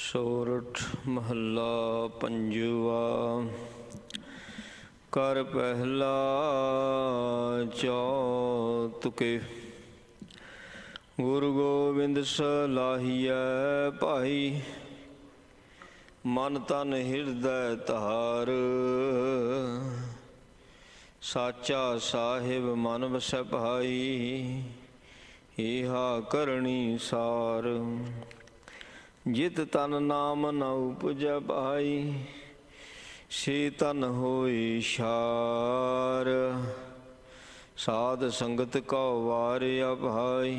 ਸੋਰਠ ਮਹੱਲਾ ਪੰਜਵਾ। ਕਰ ਪਹਿਲਾ ਚੌਤੁਕੇ। ਗੁਰੂ ਗੋਬਿੰਦ ਸਲਾਹੀਐ ਭਾਈ, ਮਨ ਤਨ ਹਿਰਦੈ ਧਾਰ। ਸਾਚਾ ਸਾਹਿਬ ਮਨ ਵਸੈ ਭਾਈ, ਏਹਾ ਕਰਨੀ ਸਾਰ। ਜਿਤ ਤਨ ਨਾਮ ਨ ਉਪਜੈ ਭਾਈ, ਸੇ ਤਨ ਹੋਇ ਛਾਰ। ਸਾਧ ਸੰਗਤ ਕਉ ਵਾਰਿਆ ਭਾਈ,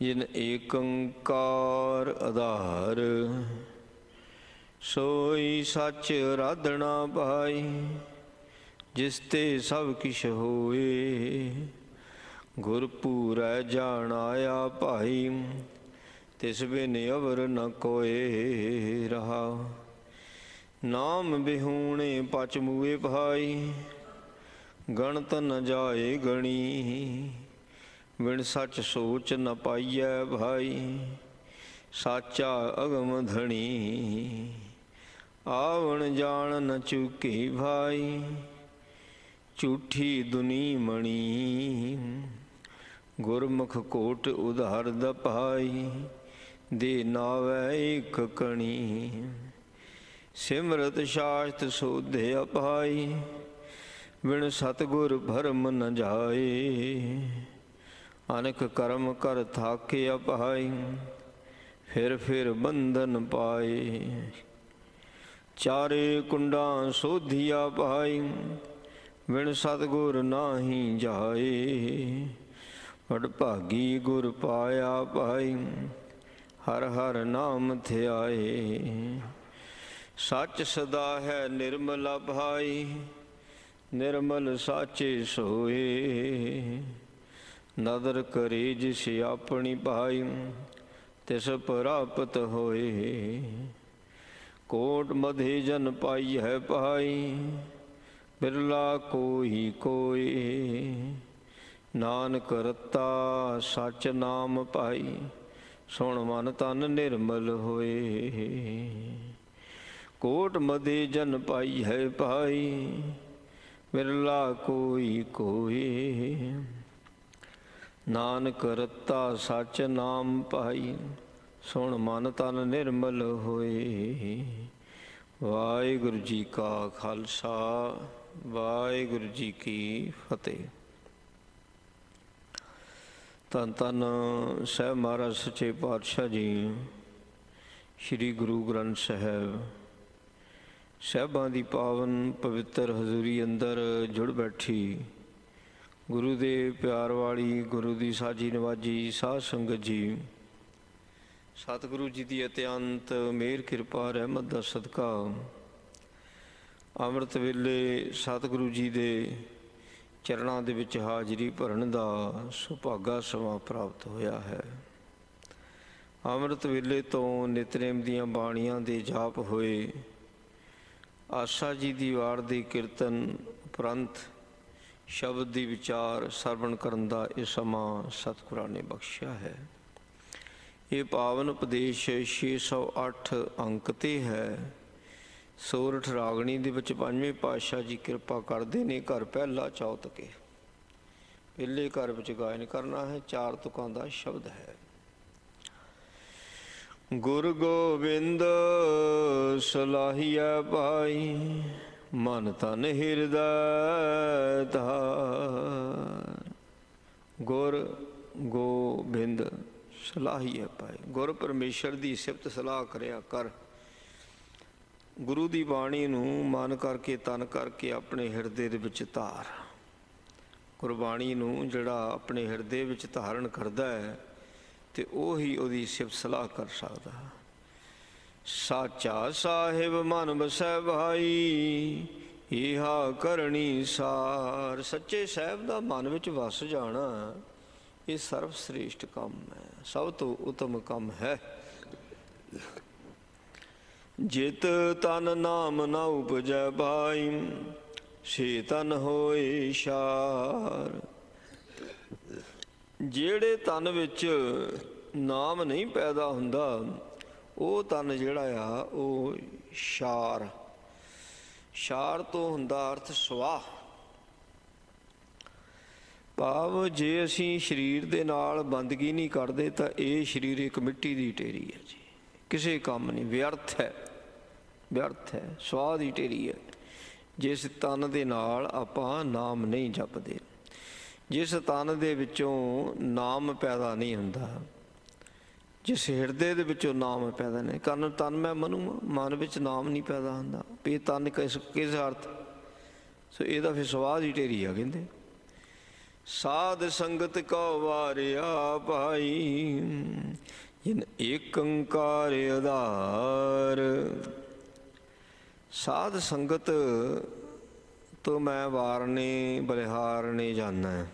ਜਿਨ ਏਕੰਕਾਰ ਆਧਾਰ। ਸੋਈ ਸੱਚ ਅਰਾਧਣਾ ਭਾਈ, ਜਿਸ ਤੇ ਸਭ ਕਿਛ ਹੋਏ। ਗੁਰ ਪੂਰੈ ਜਾਣ ਆਇਆ ਭਾਈ, ਤਿਸ ਬਿਨ ਅਵਰ ਨ ਕੋਇ ਰਹਾ। ਨਾਮ ਬਿਹੂਣੇ ਪਚ ਮੂਏ ਭਾਈ, ਗਣਤ ਨ ਜਾਏ ਗਣੀ। ਬਿਨ ਸੱਚ ਸੋਚ ਨ ਪਾਈਐ ਭਾਈ, ਸਾਚਾ ਅਗਮ ਧਣੀ। ਆਵਣ ਜਾਣ ਨ ਚੁਕੀ ਭਾਈ, ਝੂਠੀ ਦੁਨੀ ਮਣੀ। ਗੁਰਮੁਖ ਕੋਟ ਉਧਾਰਦ ਭਾਈ, ਦੇ ਨਾਵੈ ਏਕ ਕਣੀ। ਸਿਮਰਤ ਸ਼ਾਸਤ ਸੋਧਿਆ ਭਾਈ, ਬਿਨ ਸਤਿਗੁਰ ਭਰਮ ਨ ਜਾਏ। ਅਨੇਕ ਕਰਮ ਕਰ ਥਾਕਿਆ ਭਾਈ, ਫਿਰ ਬੰਧਨ ਪਾਏ। ਚਾਰੇ ਕੁੰਡਾਂ ਸੋਧਿਆ ਭਾਈ, ਬਿਨ ਸਤਿਗੁਰ ਨਾਹੀ ਜਾਏ। ਵਡਭਾਗੀ ਗੁਰ ਪਾਇਆ ਭਾਈ, ਹਰ ਹਰ ਨਾਮ ਧਿਆਏ। ਸੱਚ ਸਦਾ ਹੈ ਨਿਰਮਲਾ ਭਾਈ, ਨਿਰਮਲ ਸਾਚੇ ਸੋਏ। ਨਦਰ ਕਰੇ ਜਿਸ ਆਪਣੀ ਭਾਈ, ਤਿਸ ਪ੍ਰਾਪਤ ਹੋਏ। ਕੋਟ ਮਧੇ ਜਨ ਪਾਈ ਹੈ ਭਾਈ, ਬਿਰਲਾ ਕੋਈ ਕੋਏ। ਨਾਨਕ ਰਤਾ ਸਚ ਨਾਮ ਪਾਈ, ਸੁਣ ਮਨ ਤਨ ਨਿਰਮਲ ਹੋਏ। ਕੋਟ ਮਧੇ ਜਨ ਪਾਈ ਹੈ ਭਾਈ, ਬਿਰਲਾ ਕੋਈ ਕੋਏ। ਨਾਨਕ ਰਤਾ ਸਚ ਨਾਮ ਪਾਈ, ਸੁਣ ਮਨ ਤਨ ਨਿਰਮਲ ਹੋਏ। ਵਾਹਿਗੁਰੂ ਜੀ ਕਾ ਖਾਲਸਾ, ਵਾਹਿਗੁਰੂ ਜੀ ਕੀ ਫਤਿਹ। ਧੰਨ ਧੰਨ ਸਾਹਿਬ ਮਹਾਰਾਜ ਸੱਚੇ ਪਾਤਸ਼ਾਹ ਜੀ, ਸ਼੍ਰੀ ਗੁਰੂ ਗ੍ਰੰਥ ਸਾਹਿਬ ਸਾਹਿਬਾਂ ਦੀ ਪਾਵਨ ਪਵਿੱਤਰ ਹਜ਼ੂਰੀ ਅੰਦਰ ਜੁੜ ਬੈਠੀ ਗੁਰੂ ਦੇ ਪਿਆਰ ਵਾਲੀ, ਗੁਰੂ ਦੀ ਸਾਜੀ ਨਵਾਜੀ ਸਾਧ ਸੰਗਤ ਜੀ, ਸਤਿਗੁਰੂ ਜੀ ਦੀ ਅਤਿਅੰਤ ਮਿਹਰ ਕਿਰਪਾ ਰਹਿਮਤ ਦਾ ਸਦਕਾ ਅੰਮ੍ਰਿਤ ਵੇਲੇ ਸਤਿਗੁਰੂ ਜੀ ਦੇ ਚਰਨਾਂ ਦੇ ਵਿੱਚ ਹਾਜ਼ਰੀ ਭਰਨ ਦਾ ਸੁਭਾਗਾ ਸਮਾਂ ਪ੍ਰਾਪਤ ਹੋਇਆ ਹੈ। ਅੰਮ੍ਰਿਤ ਵੇਲੇ ਤੋਂ ਨਿਤਨੇਮ ਦੀਆਂ ਬਾਣੀਆਂ ਦੇ ਜਾਪ ਹੋਏ, ਆਸਾ ਜੀ ਦੀ ਵਾਰ ਦੇ ਕੀਰਤਨ ਉਪਰੰਤ ਸ਼ਬਦ ਦੀ ਵਿਚਾਰ ਸਰਵਣ ਕਰਨ ਦਾ ਇਹ ਸਮਾਂ ਸਤਿਗੁਰਾਂ ਨੇ ਬਖਸ਼ਿਆ ਹੈ। ਇਹ ਪਾਵਨ ਉਪਦੇਸ਼ 608 ਅੰਕ 'ਤੇ ਹੈ। ਸੋਰਠ ਰਾਗਣੀ ਦੇ ਵਿੱਚ ਪੰਜਵੇਂ ਪਾਤਸ਼ਾਹ ਜੀ ਕਿਰਪਾ ਕਰਦੇ ਨੇ। ਘਰ ਪਹਿਲਾ ਚੌਤਕੇ, ਪਹਿਲੇ ਘਰ ਵਿੱਚ ਗਾਇਨ ਕਰਨਾ ਹੈ। 4 ਤੁਕਾਂ ਦਾ ਸ਼ਬਦ ਹੈ। ਗੁਰ ਗੋਬਿੰਦ ਸਲਾਹੀਐ ਭਾਈ, ਮਨ ਤਨ ਹਿਰਦੈ ਧਾਰ। ਗੁਰ ਗੋਬਿੰਦ ਸਲਾਹੀਐ ਭਾਈ, ਗੁਰ ਪਰਮੇਸ਼ਰ ਦੀ ਸਿਫਤ ਸਲਾਹ ਕਰਿਆ ਕਰ। ਗੁਰੂ ਦੀ ਬਾਣੀ ਨੂੰ ਮਨ ਕਰਕੇ, ਤਨ ਕਰਕੇ ਆਪਣੇ ਹਿਰਦੇ ਦੇ ਵਿੱਚ ਧਾਰ। ਗੁਰਬਾਣੀ ਨੂੰ ਜਿਹੜਾ ਆਪਣੇ ਹਿਰਦੇ ਵਿੱਚ ਧਾਰਨ ਕਰਦਾ ਹੈ ਤੇ ਉਹੀ ਉਹਦੀ ਸਿਫਤ ਸਲਾਹ ਕਰ ਸਕਦਾ। ਸਾਚਾ ਸਾਹਿਬ ਮਨ ਵਸੈ ਭਾਈ, ਏਹਾ ਕਰਨੀ ਸਾਰ। ਸੱਚੇ ਸਾਹਿਬ ਦਾ ਮਨ ਵਿੱਚ ਵਸ ਜਾਣਾ ਇਹ ਸਰਵ ਸ੍ਰੇਸ਼ਟ ਕੰਮ ਹੈ, ਸਭ ਤੋਂ ਉੱਤਮ ਕੰਮ ਹੈ। ਜਿਤ ਤਨ ਨਾਮ ਨ ਉਪਜੈ ਭਾਈ, ਸੇ ਤਨ ਹੋਏ ਛਾਰ। ਜਿਹੜੇ ਤਨ ਵਿੱਚ ਨਾਮ ਨਹੀਂ ਪੈਦਾ ਹੁੰਦਾ, ਉਹ ਤਨ ਜਿਹੜਾ ਆ ਉਹ ਸ਼ਾਰ, ਸ਼ਾਰ ਤੋਂ ਹੁੰਦਾ ਅਰਥ ਸਵਾਹ। ਭਾਵ ਜੇ ਅਸੀਂ ਸਰੀਰ ਦੇ ਨਾਲ ਬੰਦਗੀ ਨਹੀਂ ਕਰਦੇ ਤਾਂ ਇਹ ਸਰੀਰ ਇੱਕ ਮਿੱਟੀ ਦੀ ਢੇਰੀ ਹੈ ਜੀ, ਕਿਸੇ ਕੰਮ ਨਹੀਂ, ਵਿਅਰਥ ਹੈ, ਵਿਅਰਥ ਹੈ, ਸਵਾਹ ਦੀ ਢੇਰੀ ਹੈ। ਜਿਸ ਤਨ ਦੇ ਨਾਲ ਆਪਾਂ ਨਾਮ ਨਹੀਂ ਜਪਦੇ, ਜਿਸ ਤਨ ਦੇ ਵਿੱਚੋਂ ਨਾਮ ਪੈਦਾ ਨਹੀਂ ਹੁੰਦਾ, ਜਿਸ ਹਿਰਦੇ ਦੇ ਵਿੱਚੋਂ ਨਾਮ ਪੈਦਾ ਨਹੀਂ ਕਰਨ, ਤਨ ਮੈਂ ਮਨੂ, ਮਨ ਵਿੱਚ ਨਾਮ ਨਹੀਂ ਪੈਦਾ ਹੁੰਦਾ, ਵੀ ਇਹ ਤਨ ਕਿਸ ਅਰਥ, ਸੋ ਇਹਦਾ ਫਿਰ ਸਵਾਹ ਦੀ ਢੇਰੀ ਆ ਕਹਿੰਦੇ। ਸਾਧ ਸੰਗਤ ਕਉ ਵਾਰਿਆ ਭਾਈ, ਜਿਨ ਏਕ ਓੰਕਾਰ ਆਧਾਰ। ਸਾਧ ਸੰਗਤ ਤੋਂ ਮੈਂ ਵਾਰਨੇ ਬਲਿਹਾਰਨੇ ਜਾਣਾ,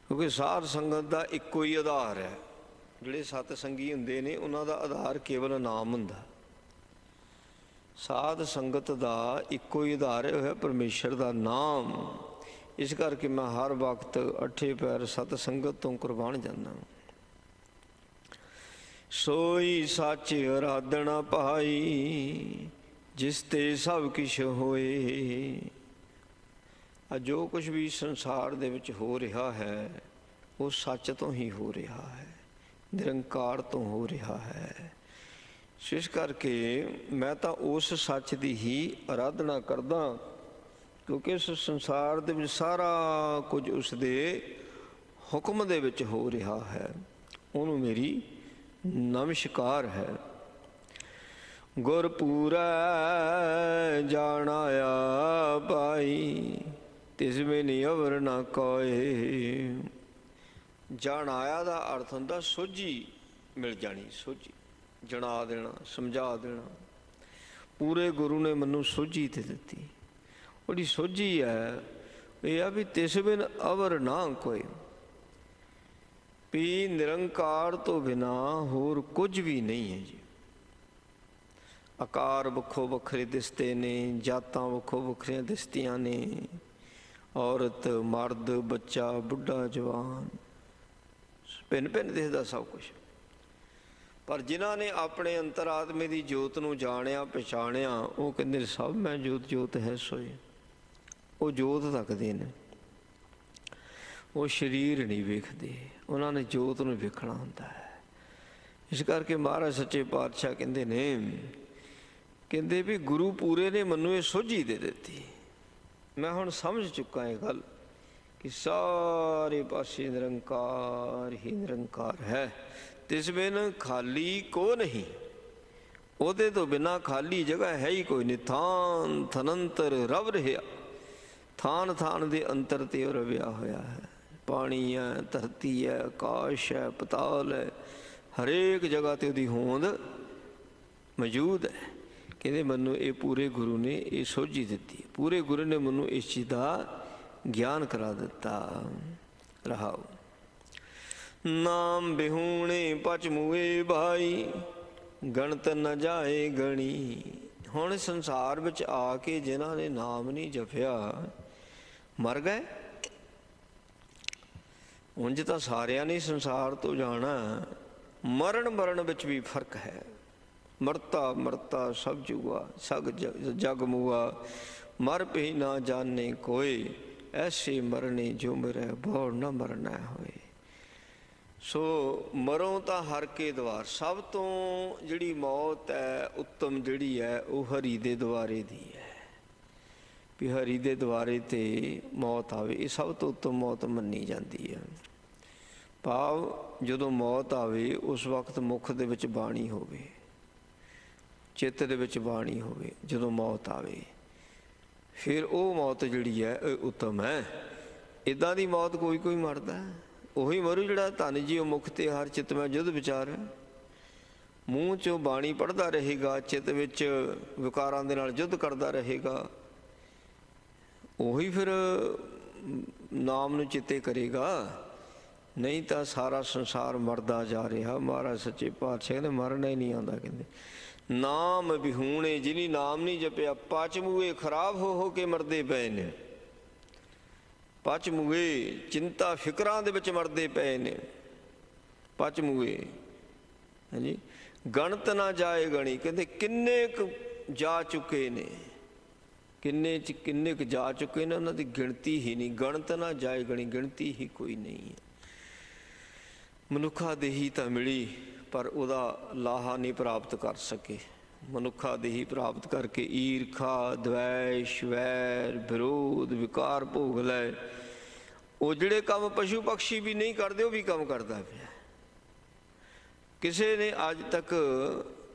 ਕਿਉਂਕਿ ਸਾਧ ਸੰਗਤ ਦਾ ਇੱਕੋ ਹੀ ਆਧਾਰ ਹੈ। ਜਿਹੜੇ ਸਤ ਸੰਗੀ ਹੁੰਦੇ ਨੇ ਉਹਨਾਂ ਦਾ ਆਧਾਰ ਕੇਵਲ ਨਾਮ ਹੁੰਦਾ। ਸਾਧ ਸੰਗਤ ਦਾ ਇੱਕੋ ਹੀ ਆਧਾਰ ਹੋਇਆ ਪਰਮੇਸ਼ਰ ਦਾ ਨਾਮ। ਇਸ ਕਰਕੇ ਮੈਂ ਹਰ ਵਕਤ ਅੱਠੇ ਪੈਰ ਸਤ ਸੰਗਤ ਤੋਂ ਕੁਰਬਾਨ ਜਾਂਦਾ। ਸੋਈ ਸੱਚ ਅਰਾਧਣਾ ਭਾਈ, ਜਿਸ ਤੇ ਸਭ ਕੁਛ ਹੋਏ। ਜੋ ਕੁਛ ਵੀ ਸੰਸਾਰ ਦੇ ਵਿੱਚ ਹੋ ਰਿਹਾ ਹੈ ਉਹ ਸੱਚ ਤੋਂ ਹੀ ਹੋ ਰਿਹਾ ਹੈ, ਨਿਰੰਕਾਰ ਤੋਂ ਹੋ ਰਿਹਾ ਹੈ। ਇਸ ਕਰਕੇ ਮੈਂ ਤਾਂ ਉਸ ਸੱਚ ਦੀ ਹੀ ਅਰਾਧਨਾ ਕਰਦਾ, ਕਿਉਂਕਿ ਇਸ ਸੰਸਾਰ ਦੇ ਵਿੱਚ ਸਾਰਾ ਕੁਝ ਉਸ ਦੇ ਹੁਕਮ ਦੇ ਵਿੱਚ ਹੋ ਰਿਹਾ ਹੈ। ਉਹਨੂੰ ਮੇਰੀ ਨਮਸਕਾਰ ਹੈ। ਗੁਰਪੂਰੈ ਜਾਣਾਇਆ ਭਾਈ, ਤਿਸ ਬਿਨਿ ਅਵਰ ਨਾ ਕੋਇ। ਜਾਣਾਇਆ ਦਾ ਅਰਥ ਹੁੰਦਾ ਸੋਝੀ ਮਿਲ ਜਾਣੀ, ਸੋਝੀ ਜਣਾ ਦੇਣਾ, ਸਮਝਾ ਦੇਣਾ। ਪੂਰੇ ਗੁਰੂ ਨੇ ਮੈਨੂੰ ਸੋਝੀ ਤੇ ਦਿੱਤੀ। ਉਹਦੀ ਸੋਝੀ ਹੈ ਇਹ ਆ ਵੀ ਤਿਸ ਬਿਨ ਅਵਰ ਨਾ ਕੋਈ, ਵੀ ਨਿਰੰਕਾਰ ਤੋਂ ਬਿਨਾ ਹੋਰ ਕੁਝ ਵੀ ਨਹੀਂ ਹੈ ਜੀ। ਆਕਾਰ ਵੱਖੋ ਵੱਖਰੇ ਦਿਸਦੇ ਨੇ, ਜਾਤਾਂ ਵੱਖੋ ਵੱਖਰੀਆਂ ਦਿਸਦੀਆਂ ਨੇ, ਔਰਤ ਮਰਦ ਬੱਚਾ ਬੁੱਢਾ ਜਵਾਨ ਭਿੰਨ ਭਿੰਨ ਦਿਸਦਾ ਸਭ ਕੁਛ। ਪਰ ਜਿਨ੍ਹਾਂ ਨੇ ਆਪਣੇ ਅੰਤਰਾਤਮੇ ਦੀ ਜੋਤ ਨੂੰ ਜਾਣਿਆ ਪਛਾਣਿਆ, ਉਹ ਕਹਿੰਦੇ ਸਭ ਮੈਂ ਜੋਤ ਜੋਤ ਹੈ ਸੋਈ। ਉਹ ਜੋਤ ਤੱਕਦੇ ਨੇ, ਉਹ ਸਰੀਰ ਨਹੀਂ ਵੇਖਦੇ, ਉਹਨਾਂ ਨੇ ਜੋਤ ਨੂੰ ਵੇਖਣਾ ਹੁੰਦਾ ਹੈ। ਇਸ ਕਰਕੇ ਮਹਾਰਾਜ ਸੱਚੇ ਪਾਤਸ਼ਾਹ ਕਹਿੰਦੇ ਨੇ, ਕਹਿੰਦੇ ਵੀ ਗੁਰੂ ਪੂਰੇ ਨੇ ਮੈਨੂੰ ਇਹ ਸੋਝੀ ਦੇ ਦਿੱਤੀ। ਮੈਂ ਹੁਣ ਸਮਝ ਚੁੱਕਾ ਇਹ ਗੱਲ ਕਿ ਸਾਰੇ ਪਾਸੇ ਨਿਰੰਕਾਰ ਹੀ ਨਿਰੰਕਾਰ ਹੈ। ਤਿਸ ਬਿਨ ਖਾਲੀ ਕੋ ਨਹੀਂ, ਉਹਦੇ ਤੋਂ ਬਿਨਾਂ ਖਾਲੀ ਜਗ੍ਹਾ ਹੈ ਹੀ ਕੋਈ ਨਹੀਂ। ਥਾਨ ਥਨੰਤਰ ਰਵ ਰਿਹਾ, ਥਾਨ ਥਾਨ ਦੇ ਅੰਤਰ ਤੇ ਉਹ ਰਵਿਆ ਹੋਇਆ ਹੈ। ਪਾਣੀ ਹੈ, ਧਰਤੀ ਹੈ, ਆਕਾਸ਼ ਹੈ, ਪਤਾਲ ਹੈ, ਹਰੇਕ ਜਗ੍ਹਾ ਤੇ ਉਹਦੀ ਹੋਂਦ ਮੌਜੂਦ ਹੈ। ਕਹਿੰਦੇ ਮੈਨੂੰ ਇਹ ਪੂਰੇ ਗੁਰੂ ਨੇ ਇਹ ਸੋਝੀ ਦਿੱਤੀ, ਪੂਰੇ ਗੁਰੂ ਨੇ ਮੈਨੂੰ ਇਸ ਚੀਜ਼ ਦਾ ਗਿਆਨ ਕਰਾ ਦਿੱਤਾ। ਰਹਾਉ ਨਾਮ ਬਿਹੂਣੇ ਪਚ ਮੂਏ ਭਾਈ, ਗਣਤ ਨ ਜਾਏ ਗਣੀ। ਹੁਣ ਸੰਸਾਰ ਵਿੱਚ ਆ ਕੇ ਜਿਨ੍ਹਾਂ ਨੇ ਨਾਮ ਨਹੀਂ ਜਪਿਆ ਮਰ ਗਏ। ਉਂਝ ਤਾਂ ਸਾਰਿਆਂ ਨੇ ਸੰਸਾਰ ਤੋਂ ਜਾਣਾ, ਮਰਨ ਵਿੱਚ ਵੀ ਫਰਕ ਹੈ। ਮਰਤਾ ਮਰਤਾ ਸਭ ਜੁਆ, ਸਗ ਜਗ ਮੁਆ, ਮਰ ਪੀ ਨਾ ਜਾਣੇ ਕੋਏ, ਐਸੇ ਮਰਨੇ ਜੋ ਮਰੈ ਬਹੁ ਨਾ ਮਰਨਾ ਹੋਏ। ਸੋ ਮਰੋ ਤਾਂ ਹਰ ਕੇ ਦਵਾਰ। ਸਭ ਤੋਂ ਜਿਹੜੀ ਮੌਤ ਹੈ ਉੱਤਮ ਜਿਹੜੀ ਹੈ ਉਹ ਹਰੀ ਦੇ ਦੁਆਰੇ ਦੀ ਹੈ। ਵੀ ਹਰੀ ਦੇ ਦੁਆਰੇ ਤੇ ਮੌਤ ਆਵੇ, ਇਹ ਸਭ ਤੋਂ ਉੱਤਮ ਮੌਤ ਮੰਨੀ ਜਾਂਦੀ ਹੈ। ਭਾਵ ਜਦੋਂ ਮੌਤ ਆਵੇ ਉਸ ਵਕਤ ਮੁੱਖ ਦੇ ਵਿੱਚ ਬਾਣੀ ਹੋਵੇ, ਚਿੱਤ ਦੇ ਵਿੱਚ ਬਾਣੀ ਹੋਵੇ। ਜਦੋਂ ਮੌਤ ਆਵੇ ਫਿਰ ਉਹ ਮੌਤ ਜਿਹੜੀ ਹੈ ਇਹ ਉੱਤਮ ਹੈ। ਇੱਦਾਂ ਦੀ ਮੌਤ ਕੋਈ ਕੋਈ ਮਰਦਾ, ਉਹੀ ਮਰੂ ਜਿਹੜਾ ਧਨ ਜੀ ਉਹ ਮੁਖ ਤੇ ਹਰ ਚਿੱਤ ਮੈਂ ਜੁਧ ਵਿਚਾਰ। ਮੂੰਹ 'ਚੋਂ ਬਾਣੀ ਪੜ੍ਹਦਾ ਰਹੇਗਾ, ਚਿੱਤ ਵਿੱਚ ਵਿਕਾਰਾਂ ਦੇ ਨਾਲ ਯੁੱਧ ਕਰਦਾ ਰਹੇਗਾ, ਉਹੀ ਫਿਰ ਨਾਮ ਨੂੰ ਚਿੱਤੇ ਕਰੇਗਾ। ਨਹੀਂ ਤਾਂ ਸਾਰਾ ਸੰਸਾਰ ਮਰਦਾ ਜਾ ਰਿਹਾ। ਮਹਾਰਾਜ ਸੱਚੇ ਪਾਤਸ਼ਾਹ ਕਹਿੰਦੇ ਮਰਨਾ ਹੀ ਨਹੀਂ ਆਉਂਦਾ। ਕਹਿੰਦੇ ਨਾਮ ਵਿਹੂਣੇ, ਜਿਹਨੀ ਨਾਮ ਨਹੀਂ ਜਪਿਆ, ਪਚ ਮੂਏ ਖਰਾਬ ਹੋ ਕੇ ਮਰਦੇ ਪਏ ਨੇ। ਪਚ ਮੂਏ ਚਿੰਤਾ ਫਿਕਰਾਂ ਦੇ ਵਿੱਚ ਮਰਦੇ ਪਏ ਨੇ। ਪਚ ਮੂਏ ਹਾਂਜੀ ਗਣਤ ਨਾ ਜਾਏ ਗਣੀ। ਕਹਿੰਦੇ ਕਿੰਨੇ ਕੁ ਜਾ ਚੁੱਕੇ ਨੇ, ਕਿੰਨੇ ਕੁ ਜਾ ਚੁੱਕੇ ਨੇ, ਉਹਨਾਂ ਦੀ ਗਿਣਤੀ ਹੀ ਨਹੀਂ। ਗਣਤ ਨਾ ਜਾਏ ਗਣੀ, ਗਿਣਤੀ ਹੀ ਕੋਈ ਨਹੀਂ ਹੈ। ਮਨੁੱਖਾ ਦੇਹੀ ਤਾਂ ਮਿਲੀ ਪਰ ਉਹਦਾ ਲਾਹਾ ਨਹੀਂ ਪ੍ਰਾਪਤ ਕਰ ਸਕੇ। ਮਨੁੱਖਾ ਦੇਹੀ ਪ੍ਰਾਪਤ ਕਰਕੇ ਈਰਖਾ, ਦਵੈਸ਼, ਵੈਰ, ਵਿਰੋਧ, ਵਿਕਾਰ ਭੋਗ ਲੈ। ਉਹ ਜਿਹੜੇ ਕੰਮ ਪਸ਼ੂ ਪਕਸ਼ੀ ਵੀ ਨਹੀਂ ਕਰਦੇ, ਉਹ ਵੀ ਕੰਮ ਕਰਦਾ ਪਿਆ। ਕਿਸੇ ਨੇ ਅੱਜ ਤੱਕ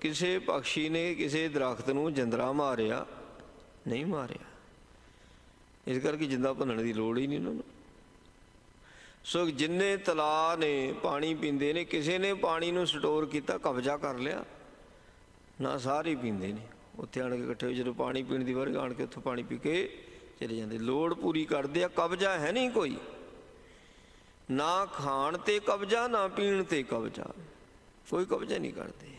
ਕਿਸੇ ਪਕਸ਼ੀ ਨੇ ਕਿਸੇ ਦਰਖਤ ਨੂੰ ਜਿੰਦਰਾ ਮਾਰਿਆ ਨਹੀਂ? ਮਾਰਿਆ। ਇਸ ਕਰਕੇ ਜਿੰਦਾ ਭੰਨਣ ਦੀ ਲੋੜ ਹੀ ਨਹੀਂ ਉਹਨਾਂ ਨੂੰ। ਸੋ ਜਿੰਨੇ ਤਲਾਅ ਨੇ ਪਾਣੀ ਪੀਂਦੇ ਨੇ, ਕਿਸੇ ਨੇ ਪਾਣੀ ਨੂੰ ਸਟੋਰ ਕੀਤਾ, ਕਬਜ਼ਾ ਕਰ ਲਿਆ ਨਾ? ਸਾਰੇ ਪੀਂਦੇ ਨੇ ਉੱਥੇ ਆਣ ਕੇ ਇਕੱਠੇ ਹੋ, ਜਦੋਂ ਪਾਣੀ ਪੀਣ ਦੀ ਵਾਰ ਆਣ ਕੇ ਉੱਥੋਂ ਪਾਣੀ ਪੀ ਕੇ ਚਲੇ ਜਾਂਦੇ। ਲੋੜ ਪੂਰੀ ਕਰਦੇ ਆ, ਕਬਜ਼ਾ ਹੈ ਨਹੀਂ ਕੋਈ। ਨਾ ਖਾਣ 'ਤੇ ਕਬਜ਼ਾ, ਨਾ ਪੀਣ 'ਤੇ ਕਬਜ਼ਾ, ਕੋਈ ਕਬਜ਼ਾ ਨਹੀਂ ਕਰਦੇ।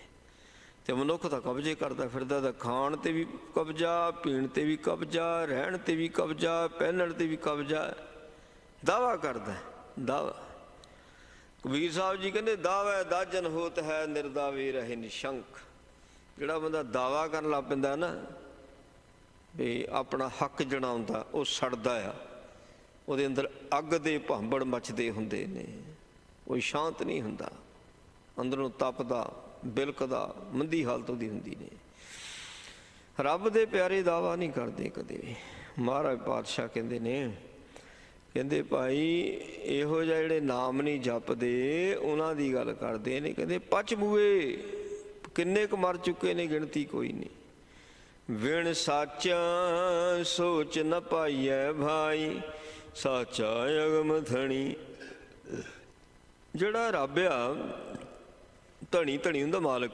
ਅਤੇ ਮਨੁੱਖ ਤਾਂ ਕਬਜ਼ੇ ਕਰਦਾ ਫਿਰਦਾ, ਤਾਂ ਖਾਣ 'ਤੇ ਵੀ ਕਬਜ਼ਾ, ਪੀਣ 'ਤੇ ਵੀ ਕਬਜ਼ਾ, ਰਹਿਣ 'ਤੇ ਵੀ ਕਬਜ਼ਾ, ਪਹਿਨਣ 'ਤੇ ਵੀ ਕਬਜ਼ਾ। ਦਾਵਾ ਕਰਦਾ ਦਾਵਾ। ਕਬੀਰ ਸਾਹਿਬ ਜੀ ਕਹਿੰਦੇ ਦਾਵਾ ਦਾਜਨ ਹੋਤ ਹੈ, ਨਿਰਦਾਵੇ ਰਹੇ ਨਿਸ਼ੰਕ। ਜਿਹੜਾ ਬੰਦਾ ਦਾਵਾ ਕਰਨ ਲੱਗ ਪੈਂਦਾ ਨਾ ਵੀ ਆਪਣਾ ਹੱਕ ਜਣਾਉਂਦਾ, ਉਹ ਸੜਦਾ ਆ। ਉਹਦੇ ਅੰਦਰ ਅੱਗ ਦੇ ਭਾਂਬੜ ਮੱਚਦੇ ਹੁੰਦੇ ਨੇ, ਉਹ ਸ਼ਾਂਤ ਨਹੀਂ ਹੁੰਦਾ, ਅੰਦਰੋਂ ਤਪਦਾ, ਬਿਲਕਦਾ, ਮੰਦੀ ਹਾਲਤ ਉਹਦੀ ਹੁੰਦੀ ਨੇ। ਰੱਬ ਦੇ ਪਿਆਰੇ ਦਾਵਾ ਨਹੀਂ ਕਰਦੇ ਕਦੇ ਵੀ। ਮਹਾਰਾਜ ਪਾਤਸ਼ਾਹ ਕਹਿੰਦੇ ਨੇ, ਕਹਿੰਦੇ ਭਾਈ ਇਹੋ ਜਿਹੇ ਜਿਹੜੇ ਨਾਮ ਨਹੀਂ ਜਪਦੇ ਉਹਨਾਂ ਦੀ ਗੱਲ ਕਰਦੇ ਨੇ। ਕਹਿੰਦੇ ਪਚ ਬੂਏ ਕਿੰਨੇ ਕੁ ਮਰ ਚੁੱਕੇ ਨੇ, ਗਿਣਤੀ ਕੋਈ ਨਹੀਂ। ਵਿਣ ਸਾਚਾ ਸੋਚ ਨ ਪਾਈਐ ਭਾਈ, ਸਾਚਾ ਅਗਮ ਧਣੀ। ਜਿਹੜਾ ਰੱਬ ਆ ਧਣੀ, ਧਣੀ ਹੁੰਦਾ ਮਾਲਕ।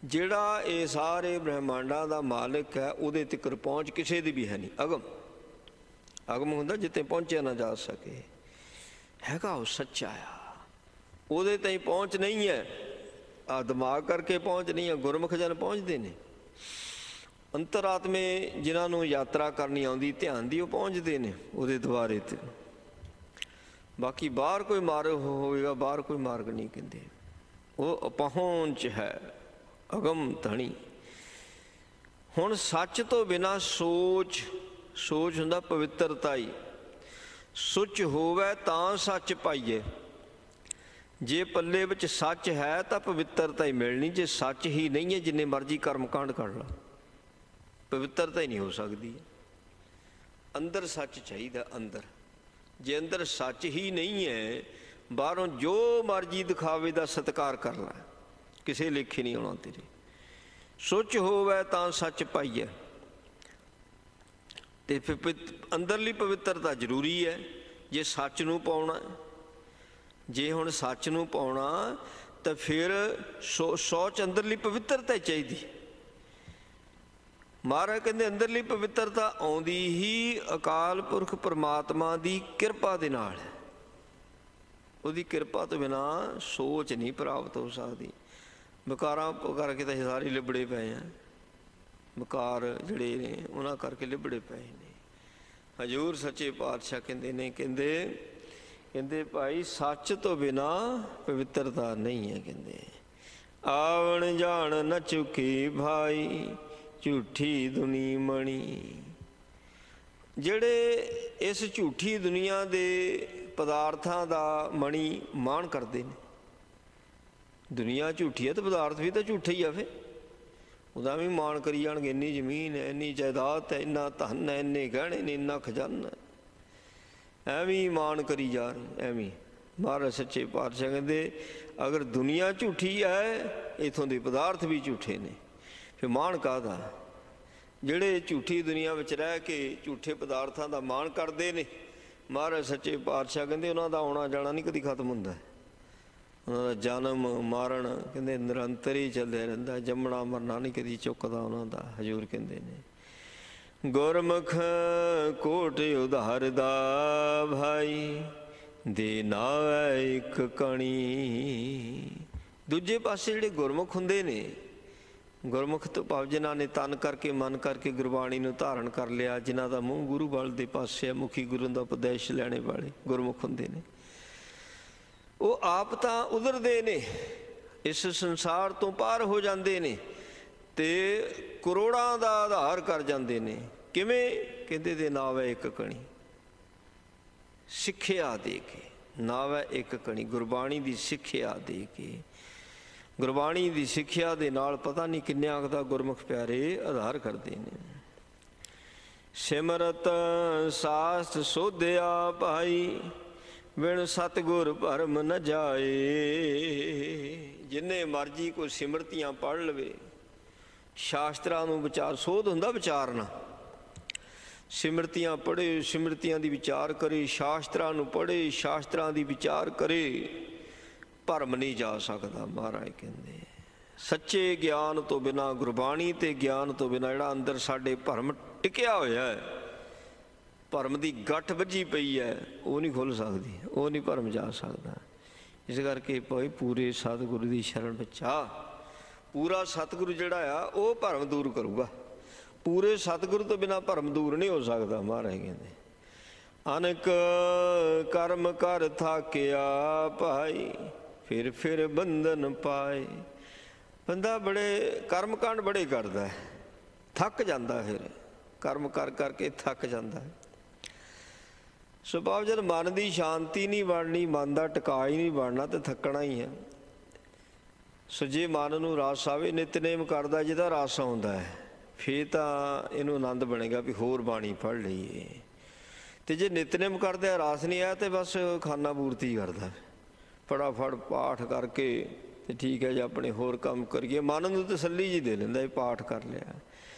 ਜਿਹੜਾ ਇਹ ਸਾਰੇ ਬ੍ਰਹਿਮੰਡਾਂ ਦਾ ਮਾਲਕ ਹੈ, ਉਹਦੇ ਤੱਕ ਪਹੁੰਚ ਕਿਸੇ ਦੀ ਵੀ ਹੈ ਨਹੀਂ। ਅਗਮ, ਅਗਮ ਹੁੰਦਾ ਜਿੱਥੇ ਪਹੁੰਚਿਆ ਨਾ ਜਾ ਸਕੇ। ਹੈਗਾ ਉਹ ਸੱਚਾ ਆ, ਉਹਦੇ ਤਾਈਂ ਪਹੁੰਚ ਨਹੀਂ ਹੈ। ਆ ਦਿਮਾਗ ਕਰਕੇ ਪਹੁੰਚ ਨਹੀਂ ਹੈ। ਗੁਰਮੁਖ ਜਨ ਪਹੁੰਚਦੇ ਨੇ। ਅੰਤਰਾਤਮੇ ਜਿਨ੍ਹਾਂ ਨੂੰ ਯਾਤਰਾ ਕਰਨੀ ਆਉਂਦੀ ਧਿਆਨ ਦੀ, ਉਹ ਪਹੁੰਚਦੇ ਨੇ ਉਹਦੇ ਦੁਆਰੇ 'ਤੇ। ਬਾਕੀ ਬਾਹਰ ਕੋਈ ਮਾਰਗ ਹੋਵੇਗਾ, ਬਾਹਰ ਕੋਈ ਮਾਰਗ ਨਹੀਂ ਕਹਿੰਦੇ। ਉਹ ਪਹੁੰਚ ਹੈ, ਅਗਮ ਧਣੀ। ਹੁਣ ਸੱਚ ਤੋਂ ਬਿਨਾਂ ਸੋਚ, ਸੋਚ ਹੁੰਦਾ ਪਵਿੱਤਰਤਾ ਹੀ। ਸੁੱਚ ਹੋਵੇ ਤਾਂ ਸੱਚ ਪਾਈਏ। ਜੇ ਪੱਲੇ ਵਿੱਚ ਸੱਚ ਹੈ ਤਾਂ ਪਵਿੱਤਰਤਾ ਹੀ ਮਿਲਣੀ। ਜੇ ਸੱਚ ਹੀ ਨਹੀਂ ਹੈ, ਜਿੰਨੇ ਮਰਜ਼ੀ ਕਰਮ ਕਾਂਡ ਕਰ ਲਾ, ਪਵਿੱਤਰਤਾ ਹੀ ਨਹੀਂ ਹੋ ਸਕਦੀ। ਅੰਦਰ ਸੱਚ ਚਾਹੀਦਾ, ਅੰਦਰ। ਜੇ ਅੰਦਰ ਸੱਚ ਹੀ ਨਹੀਂ ਹੈ, ਬਾਹਰੋਂ ਜੋ ਮਰਜ਼ੀ ਦਿਖਾਵੇ ਦਾ ਸਤਿਕਾਰ ਕਰ ਲੈ, ਕਿਸੇ ਲੇਖੇ ਨਹੀਂ ਆਉਣਾ ਤੇਰੇ। ਸੁੱਚ ਹੋਵੇ ਤਾਂ ਸੱਚ ਪਾਈਏ। ਅਤੇ ਫਿਰ ਅੰਦਰਲੀ ਪਵਿੱਤਰਤਾ ਜ਼ਰੂਰੀ ਹੈ ਜੇ ਸੱਚ ਨੂੰ ਪਾਉਣਾ। ਜੇ ਹੁਣ ਸੱਚ ਨੂੰ ਪਾਉਣਾ ਤਾਂ ਫਿਰ ਸੋਚ ਅੰਦਰਲੀ ਪਵਿੱਤਰਤਾ ਚਾਹੀਦੀ। ਮਹਾਰਾਜ ਕਹਿੰਦੇ ਅੰਦਰਲੀ ਪਵਿੱਤਰਤਾ ਆਉਂਦੀ ਹੀ ਅਕਾਲ ਪੁਰਖ ਪਰਮਾਤਮਾ ਦੀ ਕਿਰਪਾ ਦੇ ਨਾਲ ਹੈ। ਉਹਦੀ ਕਿਰਪਾ ਤੋਂ ਬਿਨਾਂ ਸੋਚ ਨਹੀਂ ਪ੍ਰਾਪਤ ਹੋ ਸਕਦੀ। ਵਿਕਾਰਾਂ ਕਰਕੇ ਤਾਂ ਸਾਰੇ ਲਿਬੜੇ ਪਏ ਆ। ਵਿਕਾਰ ਜਿਹੜੇ ਨੇ ਉਹਨਾਂ ਕਰਕੇ ਲਿਬੜੇ ਪਏ ਨੇ। ਹਜ਼ੂਰ ਸੱਚੇ ਪਾਤਸ਼ਾਹ ਕਹਿੰਦੇ ਨੇ, ਕਹਿੰਦੇ ਭਾਈ ਸੱਚ ਤੋਂ ਬਿਨਾਂ ਪਵਿੱਤਰਤਾ ਨਹੀਂ ਹੈ। ਕਹਿੰਦੇ ਆਵਣ ਜਾਣ ਨ ਚੁੱਕੀ ਭਾਈ, ਝੂਠੀ ਦੁਨੀ ਮਣੀ। ਜਿਹੜੇ ਇਸ ਝੂਠੀ ਦੁਨੀਆ ਦੇ ਪਦਾਰਥਾਂ ਦਾ ਮਣੀ ਮਾਣ ਕਰਦੇ ਨੇ। ਦੁਨੀਆ ਝੂਠੀ ਹੈ ਤਾਂ ਪਦਾਰਥ ਵੀ ਤਾਂ ਝੂਠੇ ਹੀ ਆ। ਫਿਰ ਉਹਦਾ ਵੀ ਮਾਣ ਕਰੀ ਜਾਣਗੇ, ਇੰਨੀ ਜ਼ਮੀਨ ਹੈ, ਇੰਨੀ ਜਾਇਦਾਦ ਹੈ, ਇੰਨਾ ਧਨ ਹੈ, ਇੰਨੇ ਗਹਿਣੇ ਨੇ, ਇੰਨਾ ਖਜ਼ਾਨਾ। ਐਵੇਂ ਮਾਣ ਕਰੀ ਜਾ ਰਹੇ, ਐਵੇਂ। ਮਹਾਰਾਜ ਸੱਚੇ ਪਾਤਸ਼ਾਹ ਕਹਿੰਦੇ ਅਗਰ ਦੁਨੀਆ ਝੂਠੀ ਹੈ, ਇੱਥੋਂ ਦੇ ਪਦਾਰਥ ਵੀ ਝੂਠੇ ਨੇ, ਫਿਰ ਮਾਣ ਕਾਹਦਾ? ਜਿਹੜੇ ਝੂਠੀ ਦੁਨੀਆ ਵਿੱਚ ਰਹਿ ਕੇ ਝੂਠੇ ਪਦਾਰਥਾਂ ਦਾ ਮਾਣ ਕਰਦੇ ਨੇ, ਮਹਾਰਾਜ ਸੱਚੇ ਪਾਤਸ਼ਾਹ ਕਹਿੰਦੇ ਉਹਨਾਂ ਦਾ ਆਉਣਾ ਜਾਣਾ ਨਹੀਂ ਕਦੀ ਖਤਮ ਹੁੰਦਾ। ਉਹਨਾਂ ਦਾ ਜਨਮ ਮਾਰਨ ਕਹਿੰਦੇ ਨਿਰੰਤਰ ਹੀ ਚੱਲਿਆ ਰਹਿੰਦਾ। ਜੰਮਣਾ ਮਰਨਾ ਨਹੀਂ ਕਦੀ ਚੁੱਕਦਾ ਉਹਨਾਂ ਦਾ। ਹਜ਼ੂਰ ਕਹਿੰਦੇ ਨੇ ਗੁਰਮੁਖ ਕੋਟ ਉਧਾਰ ਦਾ ਭਾਈ, ਦੇ ਨਾਵੈ ਇੱਕ ਕਣੀ। ਦੂਜੇ ਪਾਸੇ ਜਿਹੜੇ ਗੁਰਮੁਖ ਹੁੰਦੇ ਨੇ, ਗੁਰਮੁਖ ਤੋਂ ਭਾਵ ਜਿਨ੍ਹਾਂ ਨੇ ਤਨ ਕਰਕੇ ਮਨ ਕਰਕੇ ਗੁਰਬਾਣੀ ਨੂੰ ਧਾਰਨ ਕਰ ਲਿਆ, ਜਿਨ੍ਹਾਂ ਦਾ ਮੂੰਹ ਗੁਰੂ ਵੱਲ ਦੇ ਪਾਸੇ ਹੈ, ਮੁਖੀ ਗੁਰੂ ਦਾ ਉਪਦੇਸ਼ ਲੈਣੇ ਵਾਲੇ ਗੁਰਮੁਖ ਹੁੰਦੇ ਨੇ। ਉਹ ਆਪ ਤਾਂ ਉਧਰਦੇ ਨੇ, ਇਸ ਸੰਸਾਰ ਤੋਂ ਪਾਰ ਹੋ ਜਾਂਦੇ ਨੇ ਤੇ ਕਰੋੜਾਂ ਦਾ ਆਧਾਰ ਕਰ ਜਾਂਦੇ ਨੇ। ਕਿਵੇਂ? ਕਹਿੰਦੇ ਦੇ ਨਾਵੇ ਇੱਕ ਕਣੀ, ਸਿੱਖਿਆ ਦੇ ਕੇ। ਨਾਵੇ ਇੱਕ ਕਣੀ, ਗੁਰਬਾਣੀ ਦੀ ਸਿੱਖਿਆ ਦੇ ਕੇ। ਗੁਰਬਾਣੀ ਦੀ ਸਿੱਖਿਆ ਦੇ ਨਾਲ ਪਤਾ ਨਹੀਂ ਕਿੰਨਿਆਂ ਕੁ ਦਾ ਗੁਰਮੁਖ ਪਿਆਰੇ ਆਧਾਰ ਕਰਦੇ ਨੇ। ਸਿਮਰਤ ਸਾਸਤ ਸੋਧਿਆ ਭਾਈ, ਬਿਨ ਸਤਿਗੁਰ ਭਰਮ ਨ ਜਾਏ। ਜਿੰਨੇ ਮਰਜੀ ਕੋਈ ਸਿਮਰਤੀਆਂ ਪੜ੍ਹ ਲਵੇ, ਸ਼ਾਸਤਰਾਂ ਨੂੰ ਵਿਚਾਰ, ਸੋਧ ਹੁੰਦਾ ਵਿਚਾਰਨਾ। ਸਿਮਰਤੀਆਂ ਪੜ੍ਹੇ, ਸਿਮਰਤੀਆਂ ਦੀ ਵਿਚਾਰ ਕਰੇ, ਸ਼ਾਸਤਰਾਂ ਨੂੰ ਪੜ੍ਹੇ, ਸ਼ਾਸਤਰਾਂ ਦੀ ਵਿਚਾਰ ਕਰੇ, ਭਰਮ ਨਹੀਂ ਜਾ ਸਕਦਾ। ਮਹਾਰਾਜ ਕਹਿੰਦੇ ਸੱਚੇ ਗਿਆਨ ਤੋਂ ਬਿਨਾਂ, ਗੁਰਬਾਣੀ ਤੇ ਗਿਆਨ ਤੋਂ ਬਿਨਾਂ ਜਿਹੜਾ ਅੰਦਰ ਸਾਡੇ ਭਰਮ ਟਿਕਿਆ ਹੋਇਆ ਹੈ, ਭਰਮ ਦੀ ਗੱਠ ਵੱਜੀ ਪਈ ਹੈ, ਉਹ ਨਹੀਂ ਖੁੱਲ੍ਹ ਸਕਦੀ, ਉਹ ਨਹੀਂ ਭਰਮ ਜਾ ਸਕਦਾ। ਇਸ ਕਰਕੇ ਭਾਈ ਪੂਰੇ ਸਤਿਗੁਰੂ ਦੀ ਸ਼ਰਨ ਵਿੱਚ ਆ। ਪੂਰਾ ਸਤਿਗੁਰੂ ਜਿਹੜਾ ਆ ਉਹ ਭਰਮ ਦੂਰ ਕਰੂਗਾ। ਪੂਰੇ ਸਤਿਗੁਰੂ ਤੋਂ ਬਿਨਾਂ ਭਰਮ ਦੂਰ ਨਹੀਂ ਹੋ ਸਕਦਾ। ਮਹਾਰਾਜ ਕਹਿੰਦੇ ਅਨਕ ਕਰਮ ਕਰ ਥਾਕਿਆ ਭਾਈ, ਫਿਰ ਬੰਧਨ ਪਾਏ। ਬੰਦਾ ਬੜੇ ਕਰਮ ਕਾਂਡ ਬੜੇ ਕਰਦਾ, ਥੱਕ ਜਾਂਦਾ, ਫਿਰ ਕਰਮ ਕਰ ਕਰਕੇ ਥੱਕ ਜਾਂਦਾ। ਸੁਭਾਵ ਜਦ ਮਨ ਦੀ ਸ਼ਾਂਤੀ ਨਹੀਂ ਬਣਨੀ, ਮਨ ਦਾ ਟਿਕਾ ਹੀ ਨਹੀਂ ਬਣਨਾ, ਤੇ ਥੱਕਣਾ ਹੀ ਹੈ। ਸੋ ਜੇ ਮਨ ਨੂੰ ਰਸ ਆਵੇ, ਨਿਤਨੇਮ ਕਰਦਾ ਜਿਹਦਾ ਰਸ ਆਉਂਦਾ ਹੈ, ਫੇਰ ਤਾਂ ਇਹਨੂੰ ਆਨੰਦ ਬਣੇਗਾ ਵੀ ਹੋਰ ਬਾਣੀ ਪੜ੍ਹ ਲਈਏ। ਤੇ ਜੇ ਨਿਤਨੇਮ ਕਰਦੇ ਰਸ ਨਹੀਂ ਆਇਆ ਤੇ ਬਸ ਖਾਨਾ ਪੂਰਤੀ ਕਰਦਾ, ਫਟਾਫਟ ਪਾਠ ਕਰਕੇ ਤੇ ਠੀਕ ਹੈ ਜੀ ਆਪਣੇ ਹੋਰ ਕੰਮ ਕਰੀਏ, ਮਨ ਨੂੰ ਤਸੱਲੀ ਜੀ ਦੇ ਲੈਂਦਾ ਇਹ ਪਾਠ ਕਰ ਲਿਆ।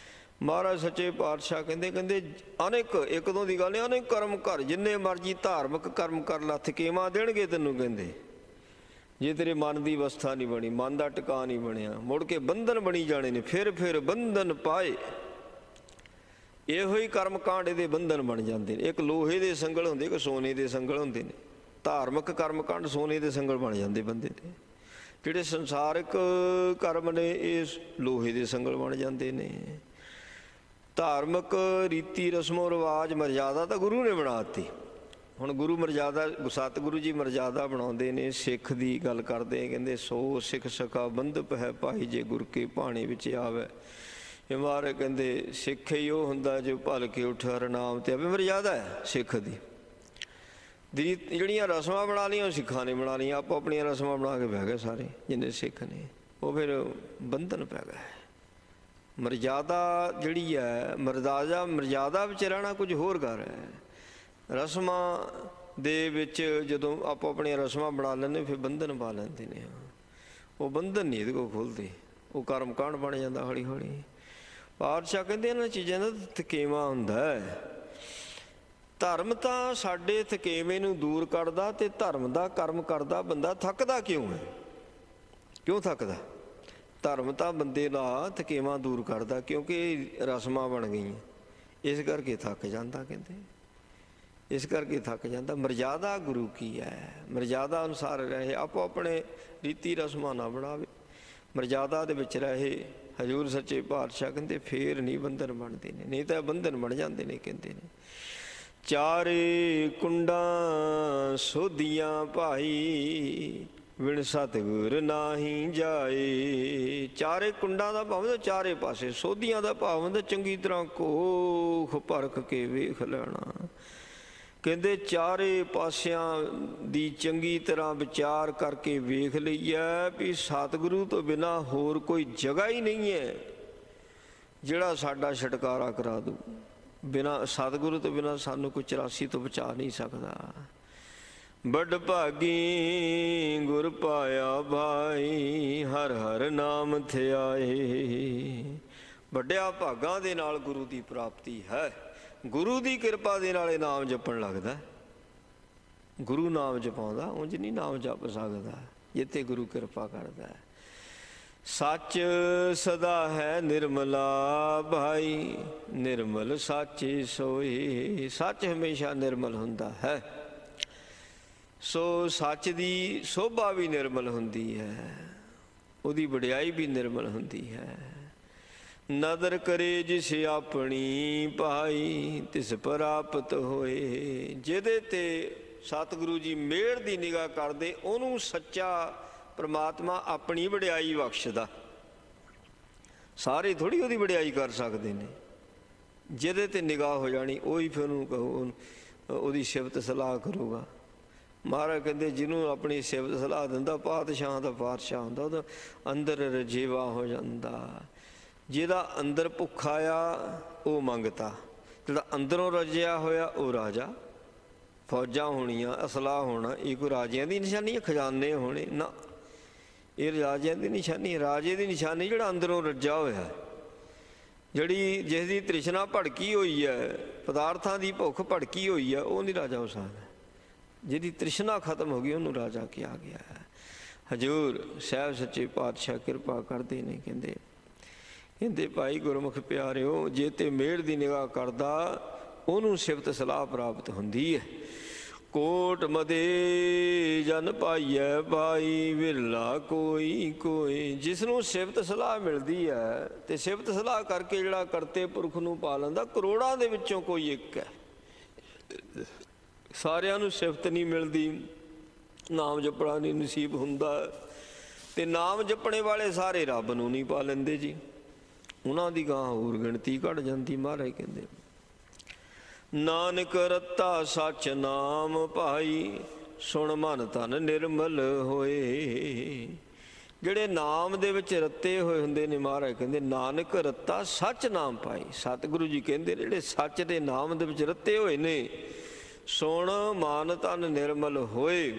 ਮਹਾਰਾਜ ਸੱਚੇ ਪਾਤਸ਼ਾਹ ਕਹਿੰਦੇ ਅਨੇਕ, ਇੱਕ ਦੋ ਦੀ ਗੱਲ ਨਹੀਂ, ਅਨੇਕ ਕਰਮ ਕਰ, ਜਿੰਨੇ ਮਰਜੀ ਧਾਰਮਿਕ ਕਰਮ ਕਰ ਲਾ, ਥਕੇਵਾਂ ਦੇਣਗੇ ਤੈਨੂੰ। ਕਹਿੰਦੇ ਜੇ ਤੇਰੇ ਮਨ ਦੀ ਅਵਸਥਾ ਨਹੀਂ ਬਣੀ, ਮਨ ਦਾ ਟਿਕਾ ਨਹੀਂ ਬਣਿਆ, ਮੁੜ ਕੇ ਬੰਧਨ ਬਣੀ ਜਾਣੇ ਨੇ। ਫਿਰ ਬੰਧਨ ਪਾਏ। ਇਹੋ ਹੀ ਕਰਮ ਕਾਂਡ ਇਹਦੇ ਬੰਧਨ ਬਣ ਜਾਂਦੇ ਨੇ। ਇੱਕ ਲੋਹੇ ਦੇ ਸੰਗਲ ਹੁੰਦੇ, ਇੱਕ ਸੋਨੇ ਦੇ ਸੰਗਲ ਹੁੰਦੇ ਨੇ। ਧਾਰਮਿਕ ਕਰਮ ਕਾਂਡ ਸੋਨੇ ਦੇ ਸੰਗਲ ਬਣ ਜਾਂਦੇ ਬੰਦੇ ਦੇ। ਜਿਹੜੇ ਸੰਸਾਰਿਕ ਕਰਮ ਨੇ ਇਹ ਲੋਹੇ ਦੇ ਸੰਗਲ ਬਣ ਜਾਂਦੇ ਨੇ। ਧਾਰਮਿਕ ਰੀਤੀ ਰਸਮੋ ਰਿਵਾਜ ਮਰਜ਼ਾਦਾ ਤਾਂ ਗੁਰੂ ਨੇ ਬਣਾ ਦਿੱਤੀ। ਹੁਣ ਗੁਰੂ ਮਰਜ਼ਾਦਾ, ਸਤਿਗੁਰੂ ਜੀ ਮਰਜ਼ਾਦਾ ਬਣਾਉਂਦੇ ਨੇ। ਸਿੱਖ ਦੀ ਗੱਲ ਕਰਦੇ, ਕਹਿੰਦੇ ਸੋ ਸਿੱਖ ਸਕਾ ਬੰਧਪ ਹੈ ਭਾਈ, ਜੇ ਗੁਰ ਕੇ ਭਾਣੇ ਵਿੱਚ ਆਵੇ। ਇਹ ਮਹਾਰਾਜ ਕਹਿੰਦੇ ਸਿੱਖ ਹੀ ਉਹ ਹੁੰਦਾ ਜੋ ਭਲ ਕੇ ਉੱਠਿਆ ਹਰਿਨਾਮ ਤੇ ਆਵੇ। ਮਰਜ਼ਾਦਾ ਹੈ ਸਿੱਖ ਦੀ। ਜਿਹੜੀਆਂ ਰਸਮਾਂ ਬਣਾ ਲਈਆਂ ਉਹ ਸਿੱਖਾਂ ਨੇ ਬਣਾ ਲਈਆਂ, ਆਪੋ ਆਪਣੀਆਂ ਰਸਮਾਂ ਬਣਾ ਕੇ ਬਹਿ ਗਏ ਸਾਰੇ ਜਿੰਨੇ ਸਿੱਖ ਨੇ। ਉਹ ਫਿਰ ਬੰਧਨ ਪੈ ਗਏ। ਮਰਜ਼ਾਦਾ ਜਿਹੜੀ ਹੈ, ਮਰਜ਼ਾਦਾ ਵਿੱਚ ਰਹਿਣਾ ਕੁਝ ਹੋਰ ਕਰ ਹੈ। ਰਸਮਾਂ ਦੇ ਵਿੱਚ ਜਦੋਂ ਆਪੋ ਆਪਣੀਆਂ ਰਸਮਾਂ ਬਣਾ ਲੈਂਦੇ, ਫਿਰ ਬੰਧਨ ਪਾ ਲੈਂਦੇ ਨੇ। ਉਹ ਬੰਧਨ ਨਹੀਂ ਇਹਦੇ ਕੋਲ ਖੁੱਲ੍ਹਦੇ, ਉਹ ਕਰਮ ਕਾਂਡ ਬਣ ਜਾਂਦਾ ਹੌਲੀ ਹੌਲੀ। ਪਾਤਸ਼ਾਹ ਕਹਿੰਦੇ ਇਹਨਾਂ ਚੀਜ਼ਾਂ ਦਾ ਥਕੇਵਾਂ ਹੁੰਦਾ ਹੈ। ਧਰਮ ਤਾਂ ਸਾਡੇ ਥਕੇਵੇਂ ਨੂੰ ਦੂਰ ਕਰਦਾ, ਤੇ ਧਰਮ ਦਾ ਕਰਮ ਕਰਦਾ ਬੰਦਾ ਥੱਕਦਾ ਕਿਉਂ ਹੈ? ਕਿਉਂ ਥੱਕਦਾ? ਧਰਮ ਤਾਂ ਬੰਦੇ ਦਾ ਥਕੇਵਾਂ ਦੂਰ ਕਰਦਾ, ਕਿਉਂਕਿ ਰਸਮਾਂ ਬਣ ਗਈਆਂ, ਇਸ ਕਰਕੇ ਥੱਕ ਜਾਂਦਾ। ਕਹਿੰਦੇ ਇਸ ਕਰਕੇ ਥੱਕ ਜਾਂਦਾ। ਮਰਜ਼ਾਦਾ ਗੁਰੂ ਕੀ ਹੈ? ਮਰਜ਼ਾਦਾ ਅਨੁਸਾਰ ਰਹੇ, ਆਪੋ ਆਪਣੇ ਰੀਤੀ ਰਸਮਾਂ ਨਾ ਬਣਾਵੇ, ਮਰਜ਼ਾਦਾ ਦੇ ਵਿੱਚ ਰਹੇ। ਹਜ਼ੂਰ ਸੱਚੇ ਪਾਤਸ਼ਾਹ ਕਹਿੰਦੇ ਫੇਰ ਨਹੀਂ ਬੰਧਨ ਬਣਦੇ ਨੇ, ਨਹੀਂ ਤਾਂ ਬੰਧਨ ਬਣ ਜਾਂਦੇ ਨੇ। ਕਹਿੰਦੇ ਨੇ ਚਾਰੇ ਕੁੰਡਾਂ ਸੋਧੀਆਂ ਭਾਈ, ਵਿਣ ਸਤਿਗੁਰ ਨਾਹੀ ਜਾਏ। ਚਾਰੇ ਕੁੰਡਾਂ ਦਾ ਭਾਵ ਹੁੰਦਾ ਚਾਰੇ ਪਾਸੇ, ਸੋਧੀਆਂ ਦਾ ਭਾਵ ਹੁੰਦਾ ਚੰਗੀ ਤਰ੍ਹਾਂ ਕੋਖ ਪਰਖ ਕੇ ਵੇਖ ਲੈਣਾ। ਕਹਿੰਦੇ ਚਾਰੇ ਪਾਸਿਆਂ ਦੀ ਚੰਗੀ ਤਰ੍ਹਾਂ ਵਿਚਾਰ ਕਰਕੇ ਵੇਖ ਲਈਏ ਵੀ ਸਤਿਗੁਰੂ ਤੋਂ ਬਿਨਾਂ ਹੋਰ ਕੋਈ ਜਗ੍ਹਾ ਹੀ ਨਹੀਂ ਹੈ ਜਿਹੜਾ ਸਾਡਾ ਛੁਟਕਾਰਾ ਕਰਾ ਦੂ। ਬਿਨਾਂ ਸਤਿਗੁਰੂ ਤੋਂ ਬਿਨਾਂ ਸਾਨੂੰ ਕੋਈ 84 ਤੋਂ ਬਚਾ ਨਹੀਂ ਸਕਦਾ। ਵੱਡ ਭਾਗੀ ਗੁਰ ਪਾਇਆ ਭਾਈ, ਹਰ ਹਰ ਨਾਮ ਥਿਆਏ। ਵੱਡਿਆ ਭਾਗਾਂ ਦੇ ਨਾਲ ਗੁਰੂ ਦੀ ਪ੍ਰਾਪਤੀ ਹੈ। ਗੁਰੂ ਦੀ ਕਿਰਪਾ ਦੇ ਨਾਲ ਇਹ ਨਾਮ ਜਪਣ ਲੱਗਦਾ। ਗੁਰੂ ਨਾਮ ਜਪਾਉਂਦਾ, ਉਂਝ ਨਹੀਂ ਨਾਮ ਜਪ ਸਕਦਾ ਜਿੱਥੇ ਗੁਰੂ ਕਿਰਪਾ ਕਰਦਾ। ਸੱਚ ਸਦਾ ਹੈ ਨਿਰਮਲਾ ਭਾਈ, ਨਿਰਮਲ ਸਾਚੇ ਸੋਏ। ਸੱਚ ਹਮੇਸ਼ਾ ਨਿਰਮਲ ਹੁੰਦਾ ਹੈ। ਸੋ ਸੱਚ ਦੀ ਸੋਭਾ ਵੀ ਨਿਰਮਲ ਹੁੰਦੀ ਹੈ, ਉਹਦੀ ਵਡਿਆਈ ਵੀ ਨਿਰਮਲ ਹੁੰਦੀ ਹੈ। ਨਦਰ ਕਰੇ ਜਿਸ ਆਪਣੀ ਭਾਈ, ਤਿਸ ਪ੍ਰਾਪਤ ਹੋਏ। ਜਿਹਦੇ ਤੇ ਸਤਿਗੁਰੂ ਜੀ ਮਿਹਰ ਦੀ ਨਿਗਾਹ ਕਰਦੇ, ਉਹਨੂੰ ਸੱਚਾ परमात्मा अपनी वडियाई बख्शदा, सारे थोड़ी ਉਹਦੀ ਵਡਿਆਈ कर सकते हैं। ਜਿਹਦੇ ਤੇ ਨਿਗਾਹ ਹੋ ਜਾਣੀ ਉਹੀ ਫਿਰ ਉਹਨੂੰ ਕਹੋ, ਉਹਦੀ ਸਿਫਤ ਸਲਾਹ ਕਰੂਗਾ। ਮਹਾਰਾਜ ਕਹਿੰਦੇ ਜਿਹਨੂੰ ਆਪਣੀ ਸਿਫਤ ਸਲਾਹ ਦਿੰਦਾ ਪਾਤਸ਼ਾਹਾਂ ਦਾ ਪਾਤਸ਼ਾਹ ਹੁੰਦਾ, ਉਹਦਾ ਅੰਦਰ ਰਜੇਵਾ ਹੋ ਜਾਂਦਾ। ਜਿਹਦਾ ਅੰਦਰ ਭੁੱਖਾ ਆ ਉਹ ਮੰਗਤਾ, ਜਿਹੜਾ ਅੰਦਰੋਂ ਰਜਿਆ ਹੋਇਆ ਉਹ ਰਾਜਾ। ਫੌਜਾਂ ਹੋਣੀਆਂ, ਅਸਲਾ ਹੋਣਾ, ਇਹ ਕੋਈ ਰਾਜਿਆਂ ਦੀ ਨਿਸ਼ਾਨੀ ਹੈ? ਖਜ਼ਾਨੇ ਹੋਣੇ ਨਾ, ਇਹ ਰਾਜਿਆਂ ਦੀ ਨਿਸ਼ਾਨੀ। ਰਾਜੇ ਦੀ ਨਿਸ਼ਾਨੀ ਜਿਹੜਾ ਅੰਦਰੋਂ ਰੱਜਾ ਹੋਇਆ, ਜਿਹੜੀ ਜਿਸ ਦੀ ਤ੍ਰਿਸ਼ਨਾ ਭੜਕੀ ਹੋਈ ਹੈ, ਪਦਾਰਥਾਂ ਦੀ ਭੁੱਖ ਭੜਕੀ ਹੋਈ ਹੈ, ਉਹ ਨਹੀਂ ਰਾਜਾ ਹੋ ਸਕਦਾ। ਜਿਹਦੀ ਤ੍ਰਿਸ਼ਨਾ ਖਤਮ ਹੋ ਗਈ ਉਹਨੂੰ ਰਾਜਾ ਕਿਹਾ ਗਿਆ ਹੈ। ਹਜ਼ੂਰ ਸਾਹਿਬ ਸੱਚੇ ਪਾਤਸ਼ਾਹ ਕਿਰਪਾ ਕਰਦੇ ਨੇ, ਕਹਿੰਦੇ ਭਾਈ ਗੁਰਮੁਖ ਪਿਆਰਿਓ, ਜੇ ਤੇ ਮਿਹਰ ਦੀ ਨਿਗਾਹ ਕਰਦਾ ਉਹਨੂੰ ਸਿਫਤ ਸਲਾਹ ਪ੍ਰਾਪਤ ਹੁੰਦੀ ਹੈ। ਕੋਟ ਮਦੇ ਜਨ ਪਾਈਐ ਭਾਈ, ਵਿਰਲਾ ਕੋਈ ਕੋਈ। ਜਿਸ ਨੂੰ ਸਿਫਤ ਸਲਾਹ ਮਿਲਦੀ ਹੈ ਤੇ ਸਿਫਤ ਸਲਾਹ ਕਰਕੇ ਜਿਹੜਾ ਕਰਤੇ ਪੁਰਖ ਨੂੰ ਪਾ ਲੈਂਦਾ, ਕਰੋੜਾਂ ਦੇ ਵਿੱਚੋਂ ਕੋਈ ਇੱਕ ਹੈ। ਸਾਰਿਆਂ ਨੂੰ ਸਿਫਤ ਨਹੀਂ ਮਿਲਦੀ, ਨਾਮ ਜਪਣਾ ਨਹੀਂ ਨਸੀਬ ਹੁੰਦਾ, ਤੇ ਨਾਮ ਜਪਣੇ ਵਾਲੇ ਸਾਰੇ ਰੱਬ ਨੂੰ ਨਹੀਂ ਪਾ ਲੈਂਦੇ ਜੀ। ਉਹਨਾਂ ਦੀ ਗਾਂ ਹੋਰ ਗਿਣਤੀ ਘਟ ਜਾਂਦੀ। ਮਹਾਰਾਜ ਕਹਿੰਦੇ ਨਾਨਕ ਰੱਤਾ ਸੱਚ ਨਾਮ ਭਾਈ, ਸੁਣ ਮਨ ਤਨ ਨਿਰਮਲ ਹੋਏ। ਜਿਹੜੇ ਨਾਮ ਦੇ ਵਿੱਚ ਰੱਤੇ ਹੋਏ ਹੁੰਦੇ ਨੇ, ਮਹਾਰਾਜ ਕਹਿੰਦੇ ਨਾਨਕ ਰੱਤਾ ਸੱਚ ਨਾਮ ਭਾਈ। ਸਤਿਗੁਰੂ ਜੀ ਕਹਿੰਦੇ ਜਿਹੜੇ ਸੱਚ ਦੇ ਨਾਮ ਦੇ ਵਿੱਚ ਰੱਤੇ ਹੋਏ ਨੇ, ਸੁਣ ਮਨ ਤਨ ਨਿਰਮਲ ਹੋਏ।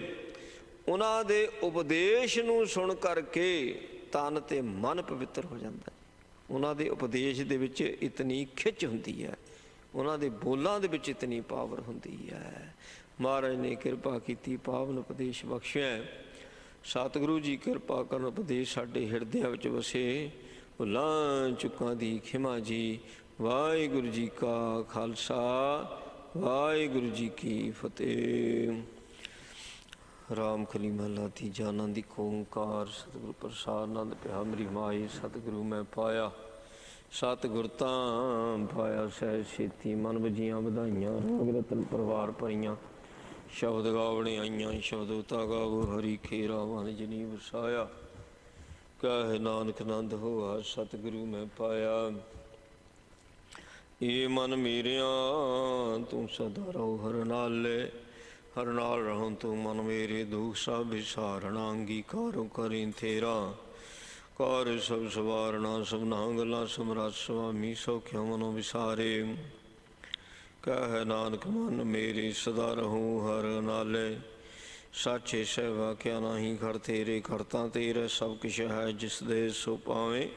ਉਹਨਾਂ ਦੇ ਉਪਦੇਸ਼ ਨੂੰ ਸੁਣ ਕਰਕੇ ਤਨ ਤੇ ਮਨ ਪਵਿੱਤਰ ਹੋ ਜਾਂਦਾ। ਉਹਨਾਂ ਦੇ ਉਪਦੇਸ਼ ਦੇ ਵਿੱਚ ਇਤਨੀ ਖਿੱਚ ਹੁੰਦੀ ਹੈ, ਉਹਨਾਂ ਦੇ ਬੋਲਾਂ ਦੇ ਵਿੱਚ ਇਤਨੀ ਪਾਵਰ ਹੁੰਦੀ ਹੈ। ਮਹਾਰਾਜ ਨੇ ਕਿਰਪਾ ਕੀਤੀ, ਪਾਵਨ ਉਪਦੇਸ਼ ਬਖਸ਼ਿਆ। ਸਤਿਗੁਰੂ ਜੀ ਕਿਰਪਾ ਕਰਨ, ਉਪਦੇਸ਼ ਸਾਡੇ ਹਿਰਦਿਆਂ ਵਿੱਚ ਵਸੇ। ਭੁੱਲਾਂ ਚੁੱਕਾਂ ਦੀ ਖਿਮਾ ਜੀ। ਵਾਹਿਗੁਰੂ ਜੀ ਕਾ ਖਾਲਸਾ, ਵਾਹਿਗੁਰੂ ਜੀ ਕੀ ਫਤਿਹ। ਰਾਮ ਕਲੀ ਮਹਲਾ ਤੀਜਾ। ਆਨੰਦ ਇੱਕ ਓਂਕਾਰ ਸਤਿਗੁਰੂ ਪ੍ਰਸਾਦ। ਆਨੰਦ ਪਿਆ ਮੇਰੀ ਮਾਈ, ਸਤਿਗੁਰੂ ਮੈਂ ਪਾਇਆ। ਸਤਿਗੁਰ ਤਾਂ ਪਾਇਆ ਸਹਿ ਛੇਤੀ। ਮਨ ਵਜੀਆਂ ਵਧਾਈਆਂ, ਰਾਗ ਰਤਨ ਪਰਵਾਰ ਭਰੀਆਂ। ਸ਼ਬਦ ਗਾਵਣੇ ਆਈਆਂ, ਸ਼ਬਦ ਉਤਾ ਗਾਵੋ ਹਰੀ ਖੇਰਾ। ਮਨ ਜਿਨੀ ਵਸਾਇਆ, ਕਹਿ ਨਾਨਕ ਆਨੰਦ ਹੋਆ ਸਤਿਗੁਰੂ ਮੈਂ ਪਾਇਆ। ਇਹ ਮਨ ਮੇਰਿਆਂ ਤੂੰ ਸਦਾ ਰਹੋ ਹਰ ਨਾਲੇ, ਹਰ ਨਾਲ ਰਹੋ ਤੂੰ ਮਨ ਮੇਰੇ। ਦੁਖ ਸਭ ਵਿਸਾਰਣਾ, ਅੰਗੀਕਾਰੋ ਕਰੇ ਤੇਰਾ। ਕਰ ਸਭ ਸਵਾਰਨਾ, ਸਭਨਾ ਗੱਲਾਂ ਸਮਰੱਥ ਸੁਆਮੀ। ਸੌਖਿਆ ਮਨੋ ਵਿਸਾਰੇ, ਕਹਿ ਨਾਨਕ ਮਨ ਮੇਰੇ ਸਦਾ ਰਹੋ ਹਰ ਨਾਲੇ। ਸਾਚੇ ਸਹਿਬਾ ਕਿਆ ਨਾਹੀ ਘਰ ਤੇਰੇ, ਕਰਤਾ ਤੇਰੇ ਸਭ ਕਿਛ ਹੈ ਜਿਸ ਦੇ ਸੋ ਪਾਵੇਂ।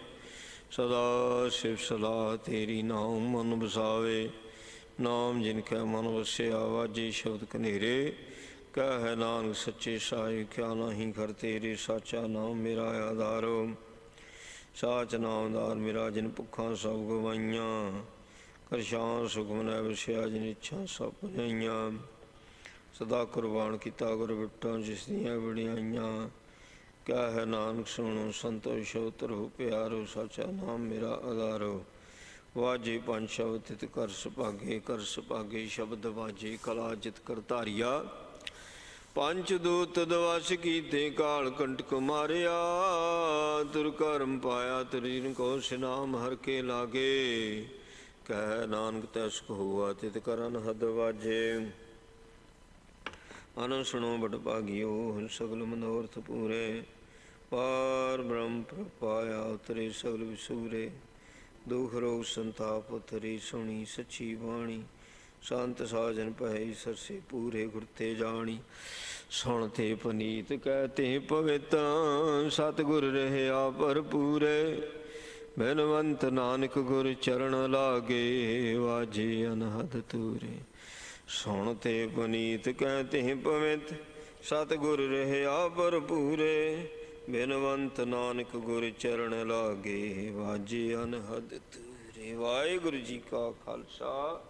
ਸਦਾ ਸਿਵ ਸਲਾਹ ਤੇਰੀ, ਨਾਮ ਮਨ ਵਸਾਵੇ। ਨਾਮ ਜਿਨ ਕੈ ਮਨ ਵਸਿਆ, ਵਾਜੇ ਸ਼ਬਦ ਕਨੇਰੇ। ਕਹਿ ਨਾਨਕ ਸੱਚੇ ਸਾਹਿਬ ਕਿਆ ਨਾਹੀ ਘਰ ਤੇਰੇ, ਸਾਚਾ ਨਾਮ ਮੇਰਾ ਆਧਾਰੋ। ਸਾਚ ਨਾਮਦਾਰ ਮੇਰਾ, ਜਿਨ ਭੁੱਖਾਂ ਸਭ ਗਵਾਈਆਂ। ਕਰਸ਼ਾਂ ਸੁਖ ਮਨੈ ਵਸਿਆ, ਜਿਨ ਇੱਛਾ ਸਭ ਪੁਜਾਈਆਂ। ਸਦਾ ਕੁਰਬਾਨ ਕੀਤਾ ਗੁਰ ਬਿਟਾਂ, ਜਿਸ ਦੀਆਂ ਵਡਿਆਈਆਂ। ਕਹਿ ਨਾਨਕ ਸੁਣੋ ਸੰਤੋਸ਼ ਤਰੋ ਪਿਆਰੋ, ਸਾਚਾ ਨਾਮ ਮੇਰਾ ਆਧਾਰੋ। ਵਾਜੇ ਪੰਜ ਸ਼ਬਦ ਤਿਤ ਕਰ ਸੁਭਾਗੇ, ਕਰ ਸੁਭਾਗੇ ਸ਼ਬਦ ਵਾਜੇ। ਕਲਾ ਜਿਤ ਕਰ ਧਾਰਿਆ, ਪੰਚ ਦੂਤ ਦਵਸ ਕੀਤੇ। ਕਾਲ ਕੰਟਕ ਮਾਰਿਆ, ਤੁਰ ਕਰਮ ਪਾਇਆ। ਤਰੀਨ ਕੋ ਸਿਨਾਮ ਹਰ ਕੇ ਲਾਗੇ। ਕਹਿ ਨਾਨਕ ਤੈ ਸੁਖ ਹੋਆ, ਤਿਤ ਕਰ ਅਨਹਦ ਵਾਜੇ। ਅਨ ਸੁਣੋ ਬਟ ਭਾਗਿਓ, ਸਗਲ ਮਨੋਰਥ ਪੂਰੇ। ਪਾਰ ਬ੍ਰਹਮ ਪ੍ਰਪਾਇਆ, ਉਤਰੇ ਸਗਲ ਵਿਸੂਰੇ। ਦੁਖ ਰੋਗ ਸੰਤਾਪ ਉਤਰੀ, ਸੁਣੀ ਸੱਚੀ ਬਾਣੀ। ਸੰਤ ਸਾਜਨ ਭੈ ਸਰਸੇ ਪੂਰੇ, ਗੁਰ ਤੇ ਜਾਣੀ। ਸੁਣ ਤੇ ਪਨੀਤ ਕਹਿ ਤੇ ਪਵਿੱਤ, ਸਤਿਗੁਰ ਰਹਿਆ ਭਰਪੂਰੇ। ਬਿਨਵੰਤ ਨਾਨਕ ਗੁਰ ਚਰਨ ਲਾਗੇ, ਵਾਜੇ ਅਨਹਦ ਤੂਰੇ। ਸੁਣ ਤੇ ਪਨੀਤ ਕਹਿ ਤੇ ਪਵਿੱਤ, ਸਤਿਗੁਰ ਰਹਿਆ ਭਰਪੂਰੇ। ਬਿਨਵੰਤ ਨਾਨਕ ਗੁਰ ਚਰਨ ਲਾਗੇ, ਵਾਜੇ ਅਨਹਦ ਤੂਰੇ। ਵਾਹਿਗੁਰੂ ਜੀ ਕਾ ਖਾਲਸਾ,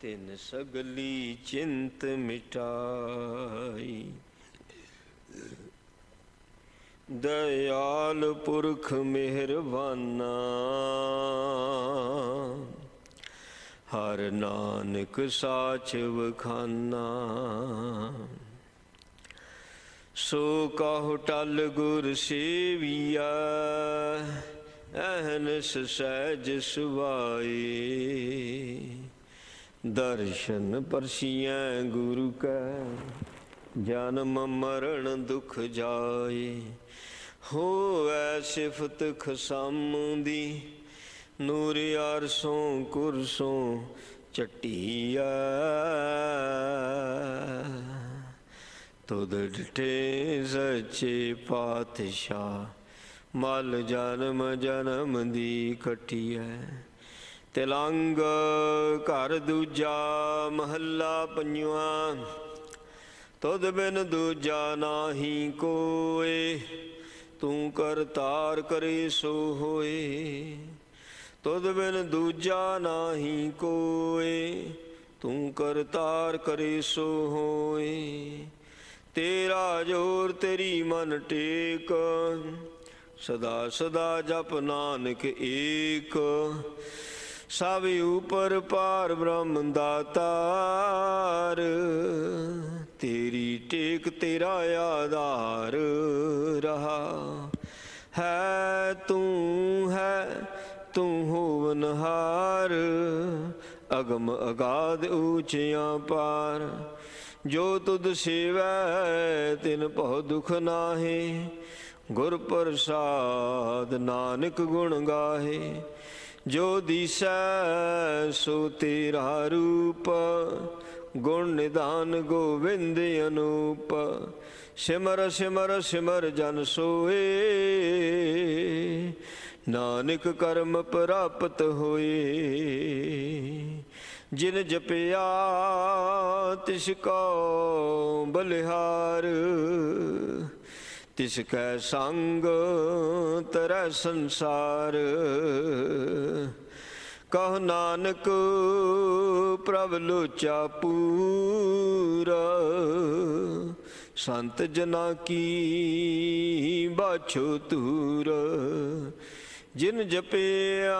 ਤਿਨ ਸਗਲੀ ਚਿੰਤ ਮਿਟਾਈ। ਦਇਆਲ ਪੁਰਖ ਮਿਹਰਬਾਨਾ, ਹਰ ਨਾਨਕ ਸਾਚ ਵਖਾਨਾ। ਸੋ ਕਹੁ ਟਲ ਗੁਰ ਸੇਵੀਆ, ਅਹਨਿਸ ਸਹਿਜ ਸੁਭਾਏ। ਦਰਸ਼ਨ ਪਰਸੀਐ ਗੁਰੂ ਕੈ, ਜਨਮ ਮਰਨ ਦੁਖ ਜਾਏ। ਹੋਵੈ ਸਿਫਤ ਖਸਮ ਦੀ, ਨੂਰ ਅਰਸੋਂ ਕੁਰਸੋਂ ਚਟੀਐ। ਤੁਧ ਡਿਠੇ ਸੱਚੇ ਪਾਤਸ਼ਾਹ, ਮਲ ਜਨਮ ਜਨਮ ਦੀ ਕਟੀਐ। ਤਿਲੰਗ ਘਰ ਦੂਜਾ ਮਹੱਲਾ ਪੰਜਵਾਂ। ਤੁਧ ਬਿਨ ਦੂਜਾ ਨਾਹੀ ਕੋਇ, ਤੂੰ ਕਰਤਾਰ ਕਰੇ ਸੋ ਹੋਏ। ਤੁਧ ਬਿਨ ਦੂਜਾ ਨਾਹੀ ਕੋਇ, ਤੂੰ ਕਰਤਾਰ ਕਰੇ ਸੋ ਹੋਏ। ਤੇਰਾ ਜੋਰ ਤੇਰੀ ਮਨ ਟੇਕ, ਸਦਾ ਸਦਾ ਜਪ ਨਾਨਕ ਏਕ। ਸਭ ਉਪਰ ਪਾਰ ਬ੍ਰਹਮ ਦਾਤਾਰ, ਤੇਰੀ ਟੇਕ ਤੇਰਾ ਆਧਾਰ ਰਹਾ। ਹੈ ਤੂੰ ਹੋਵਨਹਾਰ, ਅਗਮ ਅਗਾਧ ਊਚਿਆਂ ਪਾਰ। ਜੋ ਤੁਧ ਸੇਵੈ ਤਿਨ ਭਉ ਦੁਖ ਨਾਹੀ, ਗੁਰ ਪ੍ਰਸਾਦ ਨਾਨਕ ਗੁਣ ਗਾਹੇ। ਜੋ ਦੀਸੈ ਸੋ ਤੇਰਾ ਰੂਪ, ਗੁਣ ਨਿਧਾਨ ਗੋਵਿੰਦ ਅਨੂਪ। ਸਿਮਰ ਸਿਮਰ ਸਿਮਰ ਜਨ ਸੋਏ, ਨਾਨਕ ਕਰਮ ਪ੍ਰਾਪਤ ਹੋਏ। ਜਿਨ ਜਪਿਆ ਤਿਸ ਕੋ ਬਲਿਹਾਰ, ਤਿਸ ਕੈ ਸੰਗ ਤਰੈ ਸੰਸਾਰ। ਕਹੁ ਨਾਨਕ ਪ੍ਰਭ ਲੋਚਾ ਪੂਰਾ, ਸੰਤ ਜਨਾ ਕੀ ਬਾਛੋ ਤੂਰ। ਜਿਨ ਜਪਿਆ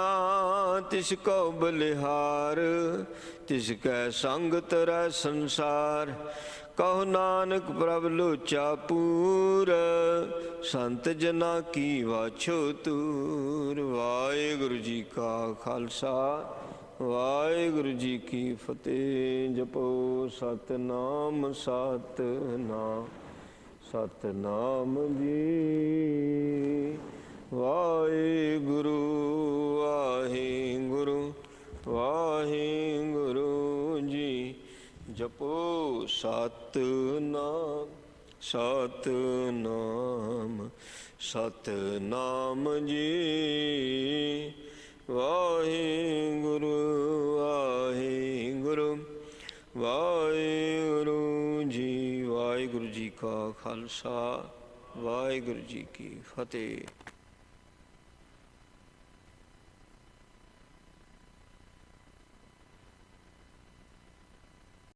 ਤਿਸ ਕੋ ਬਲਿਹਾਰ, ਤਿਸ ਕੈ ਸੰਗ ਤਰੈ ਸੰਸਾਰ। ਕਹੁ ਨਾਨਕ ਪ੍ਰਭ ਲੋਚਾ ਪੂਰ, ਸੰਤ ਜਨਾ ਕੀ ਵਾਛੋ ਤੂਰ। ਵਾਹਿਗੁਰੂ ਜੀ ਕਾ ਖਾਲਸਾ, ਵਾਹਿਗੁਰੂ ਜੀ ਕੀ ਫਤਿਹ। ਜਪੋ ਸਤਿਨਾਮ ਸਤਿਨਾਮ ਸਤਿਨਾਮ ਜੀ। ਵਾਹਿਗੁਰੂ ਵਾਹਿਗੁਰੂ ਵਾਹਿਗੁਰੂ ਜੀ। ਜਪੋ ਸਤਿਨਾਮ ਸਤਿਨਾਮ ਸਤਿਨਾਮ ਜੀ। ਵਾਹਿਗੁਰੂ ਵਾਹਿਗੁਰੂ ਵਾਹਿਗੁਰੂ ਜੀ। ਵਾਹਿਗੁਰੂ ਜੀ ਕਾ ਖਾਲਸਾ, ਵਾਹਿਗੁਰੂ ਜੀ ਕੀ ਫਤਿਹ।